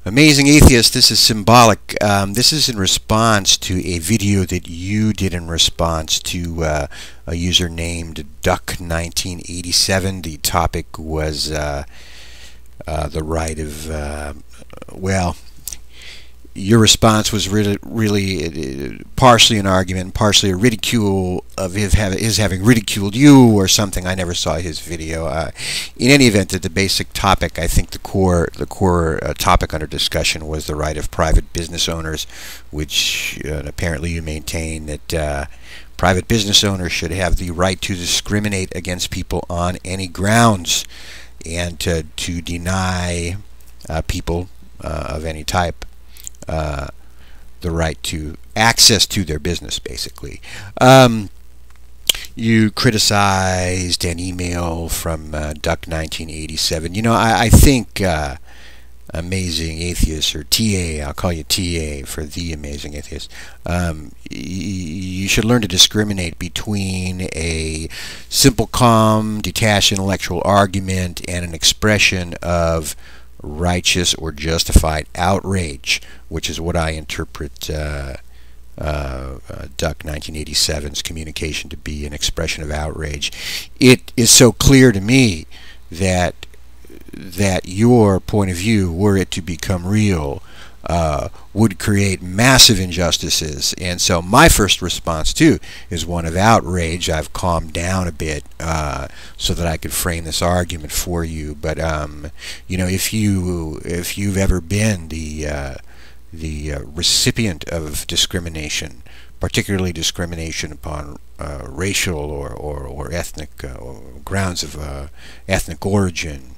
Amazing Atheist, this is symbolic. This is in response to a video that you did in response to a user named Duck1987. The topic was the right of, well, your response was really partially an argument, partially a ridicule of his having ridiculed you or something. I never saw his video. In any event, the basic topic, I think the core topic under discussion was the right of private business owners, which apparently you maintain that private business owners should have the right to discriminate against people on any grounds and to deny people of any type the right to access to their business, basically. You criticized an email from Duck1987. You know, I think Amazing Atheist, or TA, I'll call you TA for the Amazing Atheist, you should learn to discriminate between a simple, calm, detached intellectual argument and an expression of righteous or justified outrage, which is what I interpret Duck1987's communication to be, an expression of outrage. It is so clear to me that your point of view, were it to become real, would create massive injustices, and so my first response too is one of outrage. I've calmed down a bit so that I could frame this argument for you. But you know, if you've ever been the recipient of discrimination, particularly discrimination upon racial or ethnic grounds of ethnic origin,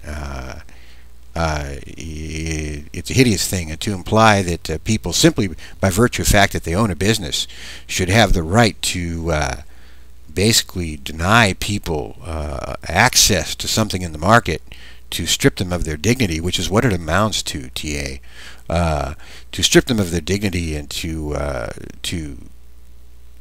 it's a hideous thing, and to imply that people, simply by virtue of the fact that they own a business, should have the right to basically deny people access to something in the market, to strip them of their dignity, which is what it amounts to, TA. To strip them of their dignity and to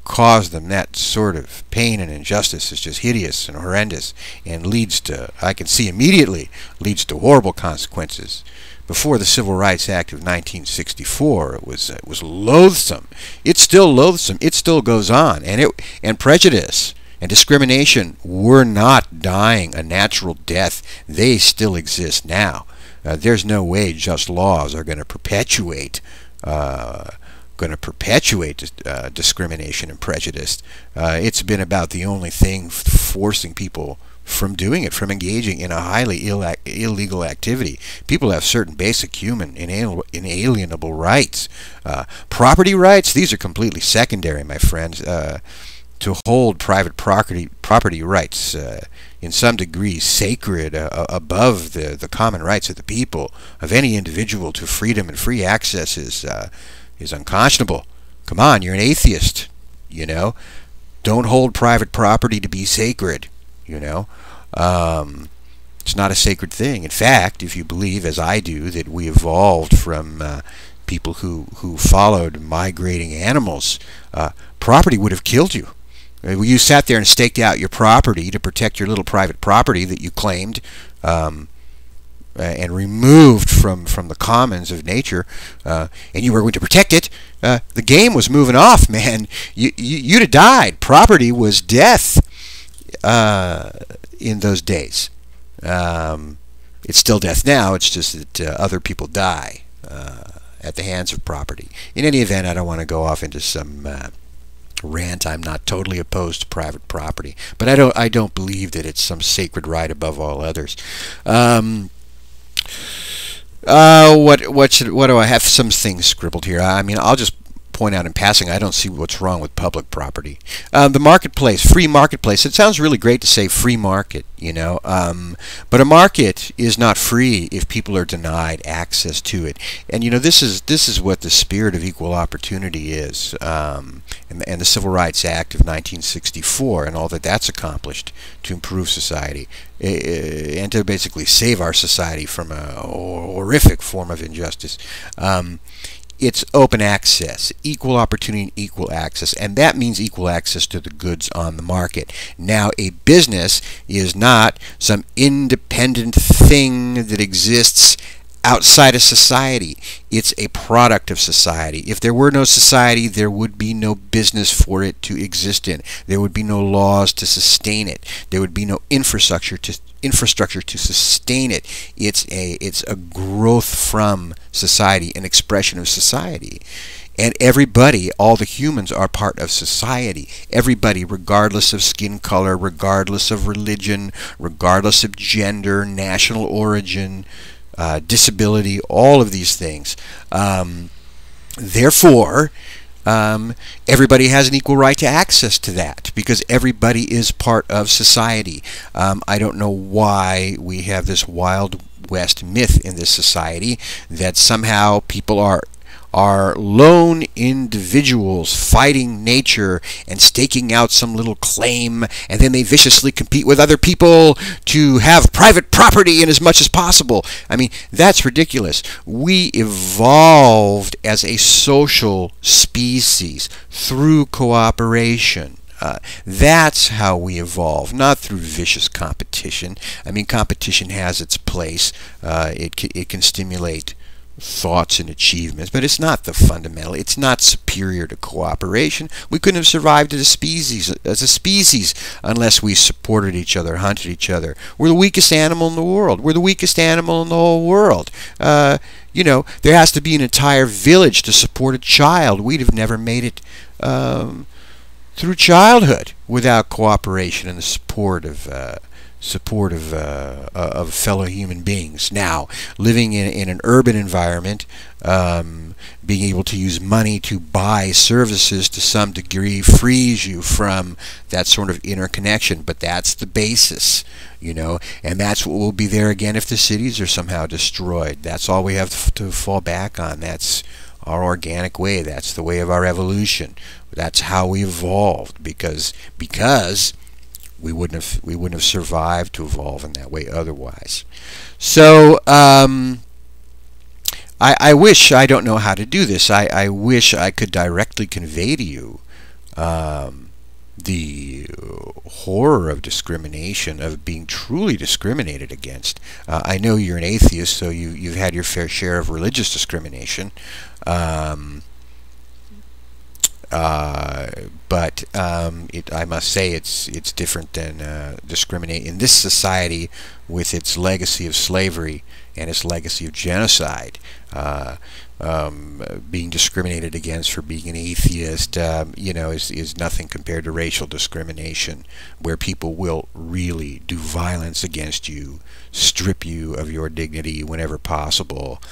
cause them that sort of pain and injustice is just hideous and horrendous, and leads to, I can see immediately, leads to horrible consequences. Before the Civil Rights Act of 1964, it was loathsome. It's still loathsome. It still goes on, and prejudice and discrimination were not dying a natural death. They still exist now. There's no way just laws are going to perpetuate discrimination and prejudice. It's been about the only thing forcing people from doing it, from engaging in a highly illegal activity. People have certain basic human inalienable rights. Property rights, these are completely secondary, my friends. To hold private property rights in some degree sacred above the common rights of the people, of any individual, to freedom and free access is unconscionable. Come on, you're an atheist, you know. Don't hold private property to be sacred, you know. It's not a sacred thing. In fact, if you believe, as I do, that we evolved from people who followed migrating animals, property would have killed you. You sat there and staked out your property to protect your little private property that you claimed and removed from the commons of nature, and you were going to protect it. The game was moving off, man. You'd have died. Property was death in those days. It's still death now. It's just that other people die at the hands of property. In any event, I don't want to go off into some rant. I'm not totally opposed to private property, but I don't believe that it's some sacred right above all others. What do I have? Some things scribbled here. I mean, I'll just point out in passing, I don't see what's wrong with public property. The marketplace, free marketplace. It sounds really great to say free market, you know, but a market is not free if people are denied access to it. And you know, this is what the spirit of equal opportunity is, and the Civil Rights Act of 1964 and all that's accomplished to improve society and to basically save our society from a horrific form of injustice. It's open access, equal opportunity and equal access, and that means equal access to the goods on the market. Now, a business is not some independent thing that exists outside of society. It's a product of society. If there were no society, there would be no business for it to exist in. There would be no laws to sustain it. There would be no infrastructure to sustain it. It's a growth from society, an expression of society. And everybody, all the humans, are part of society. Everybody, regardless of skin color, regardless of religion, regardless of gender, national origin, disability, all of these things. Therefore, everybody has an equal right to access to that, because everybody is part of society. I don't know why we have this Wild West myth in this society that somehow people are lone individuals fighting nature and staking out some little claim, and then they viciously compete with other people to have private property in as much as possible. I mean, that's ridiculous. We evolved as a social species through cooperation. That's how we evolve, not through vicious competition. I mean, competition has its place. It can stimulate thoughts and achievements, but it's not the fundamental. It's not superior to cooperation. We couldn't have survived as a species unless we supported each other, hunted each other. We're the weakest animal in the world. We're the weakest animal in the whole world. You know, there has to be an entire village to support a child. We'd have never made it through childhood without cooperation and the support of fellow human beings. Now, living in an urban environment, being able to use money to buy services to some degree frees you from that sort of interconnection, but that's the basis, you know, and that's what will be there again if the cities are somehow destroyed. That's all we have to fall back on. That's our organic way. That's the way of our evolution. That's how we evolved, because we wouldn't have survived to evolve in that way otherwise. So I wish, I don't know how to do this. I wish I could directly convey to you the horror of discrimination, of being truly discriminated against. I know you're an atheist, so you've had your fair share of religious discrimination. But I must say it's different than discriminate in this society with its legacy of slavery and its legacy of genocide. Being discriminated against for being an atheist, you know, is nothing compared to racial discrimination, where people will really do violence against you, strip you of your dignity whenever possible.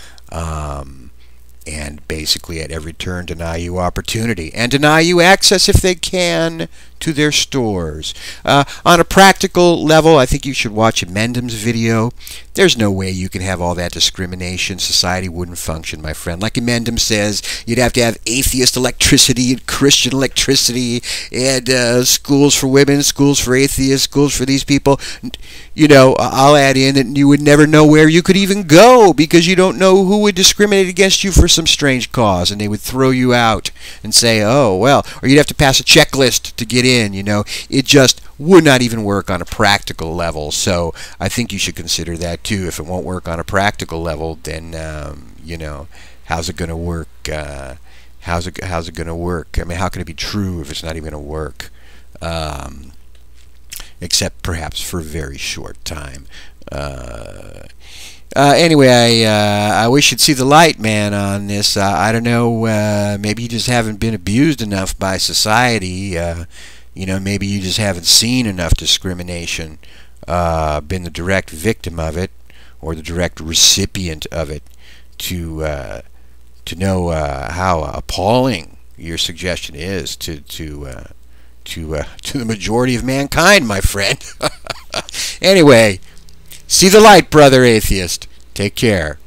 And basically at every turn deny you opportunity and deny you access, if they can, to their stores. On a practical level, I think you should watch Mendham's video. There's no way you can have all that discrimination. Society wouldn't function, my friend. Like Mendham says, you'd have to have atheist electricity and Christian electricity, and schools for women, schools for atheists, schools for these people. You know, I'll add in that you would never know where you could even go, because you don't know who would discriminate against you for some strange cause, and they would throw you out and say, oh, well, or you'd have to pass a checklist to get in, you know. It just would not even work on a practical level. So I think you should consider that too. If it won't work on a practical level, then you know, how's it going to work? How's it going to work? I mean, how can it be true if it's not even going to work? Except perhaps for a very short time. Anyway, I wish you'd see the light, man, on this. I don't know, maybe you just haven't been abused enough by society. You know, maybe you just haven't seen enough discrimination, been the direct victim of it, or the direct recipient of it, to know how appalling your suggestion is to the majority of mankind, my friend. Anyway, see the light, brother atheist. Take care.